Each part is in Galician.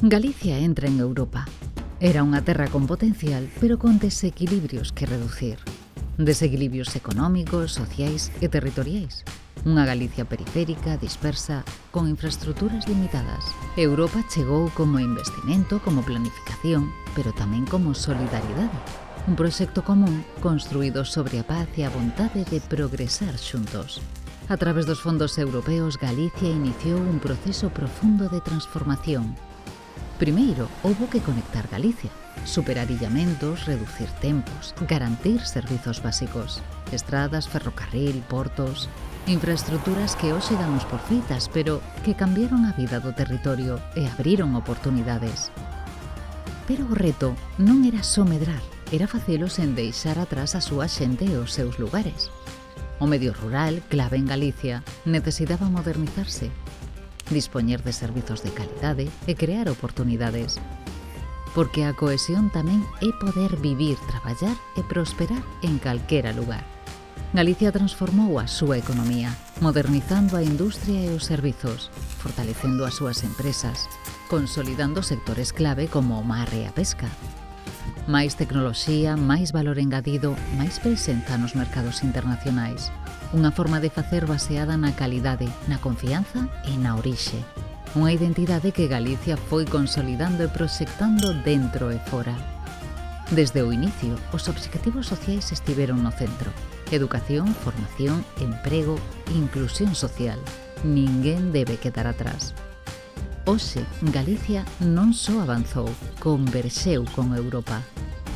Galicia entra en Europa. Era unha terra con potencial, pero con desequilibrios que reducir. Desequilibrios económicos, sociais e territoriais. Unha Galicia periférica, dispersa, con infraestructuras limitadas. Europa chegou como investimento, como planificación, pero tamén como solidaridade. Un proxecto común construído sobre a paz e a vontade de progresar xuntos. A través dos fondos europeos, Galicia iniciou un proceso profundo de transformación. Primeiro, houbo que conectar Galicia, superar illamentos, reducir tempos, garantir servizos básicos, estradas, ferrocarril, portos, infraestructuras que hoxe damos por feitas, pero que cambiaron a vida do territorio e abriron oportunidades. Pero o reto non era só medrar, era facelo sen deixar atrás a súa xente e os seus lugares. O medio rural, clave en Galicia, necesitaba modernizarse, dispoñer de servizos de calidade e crear oportunidades. Porque a cohesión tamén é poder vivir, traballar e prosperar en calquera lugar. Galicia transformou a súa economía, modernizando a industria e os servizos, fortalecendo as súas empresas, consolidando sectores clave como o mar e a pesca. Máis tecnoloxía, máis valor engadido, máis presenza nos mercados internacionais. Unha forma de facer baseada na calidade, na confianza e na orixe. Unha identidade que Galicia foi consolidando e proxectando dentro e fora. Desde o inicio, os obxectivos sociais estiveron no centro. Educación, formación, emprego, inclusión social. Ninguén debe quedar atrás. Hoxe, Galicia non só avanzou, converxeu con Europa.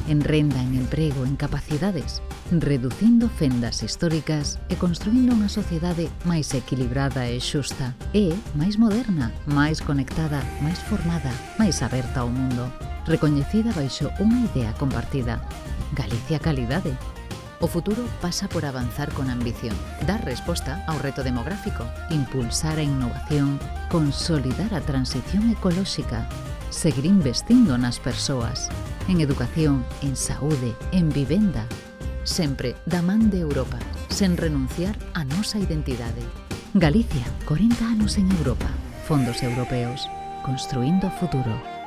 En renda, en emprego, en capacidades, reducindo fendas históricas e construindo unha sociedade máis equilibrada e xusta, e máis moderna, máis conectada, máis formada, máis aberta ao mundo, recoñecida baixo unha idea compartida: Galicia calidade. O futuro pasa por avanzar con ambición, dar resposta ao reto demográfico, impulsar a innovación, consolidar a transición ecolóxica, seguir investindo nas persoas, en educación, en saúde, en vivenda, sempre da man de Europa, sen renunciar á nosa identidade. Galicia, 40 anos en Europa, fondos europeos, construindo o futuro.